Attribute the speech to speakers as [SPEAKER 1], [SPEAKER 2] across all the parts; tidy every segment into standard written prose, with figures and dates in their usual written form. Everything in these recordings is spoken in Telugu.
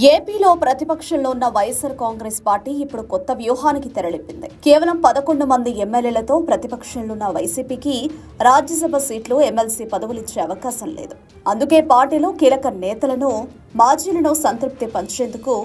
[SPEAKER 1] ఏపీలో ప్రతిపక్షంలో ఉన్న వైఎస్ఆర్ కాంగ్రెస్ పార్టీ ఇప్పుడు కొత్త వ్యూహానికి తెరలేపింది. కేవలం 11 మంది ఎమ్మెల్యేలతో ప్రతిపక్షంలో ఉన్న వైసీపీకి రాజ్యసభ సీట్లు, ఎమ్మెల్సీ పదవులిచ్చే అవకాశం లేదు. అందుకే పార్టీలో కీలక నేతలను, మాజీలను సంతృప్తి పంచేందుకు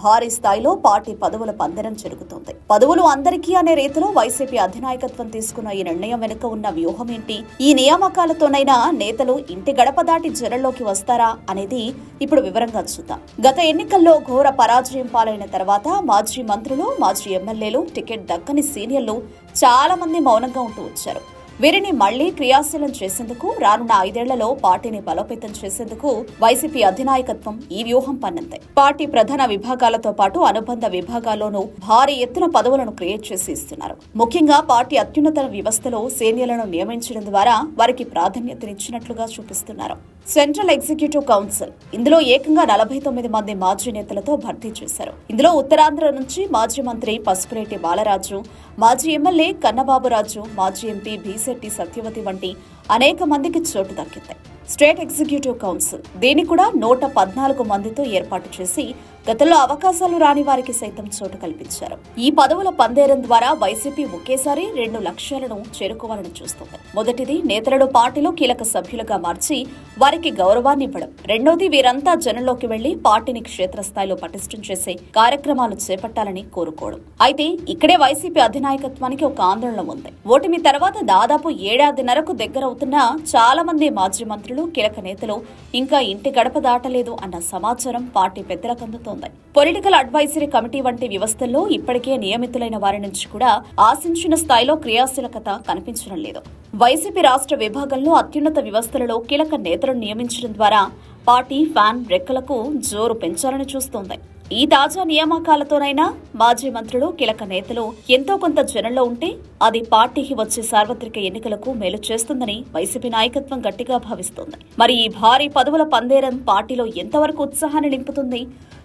[SPEAKER 1] భారీ స్థాయిలో పార్టీ పదవుల పందెరం జరుగుతోంది. పదవులు అందరికీ అనే రీతిలో వైసీపీ అధినాయకత్వం తీసుకున్న ఈ నిర్ణయం వెనుక ఉన్న వ్యూహం ఏంటి? ఈ నియామకాలతోనైనా నేతలు ఇంటి గడప దాటి జనంలోకి వస్తారా అనేది ఇప్పుడు వివరంగా చూద్దాం. గత ఎన్నికల్లో ఘోర పరాజయం పాలైన తర్వాత మాజీ మంత్రులు, మాజీ ఎమ్మెల్యేలు, టికెట్ దక్కని సీనియర్లు చాలా మంది మౌనంగా ఉంటూ వచ్చారు. వీరిని మళ్లీ క్రియాశీలం చేసేందుకు, రానున్న 5 ఏళ్లలో పార్టీని బలోపేతం చేసేందుకు వైసీపీ అధినాయకత్వం ఈ వ్యూహం పన్నంతే. పార్టీ ప్రధాన విభాగాలతో పాటు అనుబంధ విభాగాల్లోనూ భారీ ఎత్తున పదవులను క్రియేట్ చేసి ఇస్తున్నారు. ముఖ్యంగా పార్టీ అత్యున్నత వ్యవస్థలో సీనియర్లను నియమించడం ద్వారా వారికి ప్రాధాన్యతనిచ్చినట్లుగా చూపిస్తున్నారు. సెంట్రల్ ఎగ్జిక్యూటివ్ కౌన్సిల్ ఇందులో ఏకంగా 49 మంది మాజీ నేతలతో భర్తీ చేశారు. ఇందులో ఉత్తరాంధ్ర నుంచి మాజీ మంత్రి పసుపులేటి బాలరాజు, మాజీ ఎమ్మెల్యే కన్నబాబురాజు, మాజీ ఎంపీ భీశెట్టి సత్యవతి వంటి అనేక మందికి చోటు దక్కింది. స్టేట్ ఎగ్జిక్యూటివ్ కౌన్సిల్ దీన్ని కూడా 114 మందితో ఏర్పాటు చేసి గతంలో అవకాశాలు రాని వారికి సైతం చోటు కల్పించారు. ఈ పదవుల పందేరం ద్వారా వైసీపీ ఒకేసారి 2 లక్ష్యాలను చేరుకోవాలని చూస్తోంది. మొదటిది, నేతలను పార్టీలో కీలక సభ్యులుగా మార్చి వారికి గౌరవాన్ని ఇవ్వడం. రెండోది, వీరంతా జనంలోకి వెళ్లి పార్టీని క్షేత్రస్థాయిలో పటిష్టం చేసే కార్యక్రమాలు చేపట్టాలని కోరుకోవడం. అయితే ఇక్కడే వైసీపీ అధినాయకత్వానికి ఒక ఆందోళన ఉంది. ఓటమి తర్వాత దాదాపు 7.5 దగ్గరవుతున్న చాలా మంది మాజీ మంత్రులు, కీలక నేతలు ఇంకా ఇంటి గడప దాటలేదు అన్న సమాచారం పార్టీ పెద్దలకు అందుతోంది. పొలిటికల్ అడ్వైజరీ కమిటీ వంటి వ్యవస్థల్లో ఇప్పటికే నియమితులైన వారి నుంచి కూడా ఆశించిన స్థాయిలో క్రియాశీలకత కనిపించడం లేదు. వైసీపీ రాష్ట్ర విభాగంలో అత్యున్నత వ్యవస్థలలో కీలక నేతలను నియమించడం ద్వారా పార్టీ ఫ్యాన్ రెక్కలకు జోరు పెంచాలని చూస్తోంది. ఈ తాజా నియామకాలతోనైనా మాజీ మంత్రులు, కీలక నేతలు ఎంతో కొంత జనంలో ఉంటే అది పార్టీకి వచ్చే సార్వత్రిక ఎన్నికలకు మేలు చేస్తుందని వైసీపీ నాయకత్వం గట్టిగా భావిస్తోంది. మరి ఈ భారీ పదవుల పందేరం పార్టీలో ఎంతవరకు ఉత్సాహాన్ని నింపుతుంది?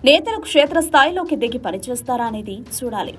[SPEAKER 1] నేతలు క్షేత్రస్థాయిలోకి దిగి పనిచేస్తారా అనేది చూడాలి.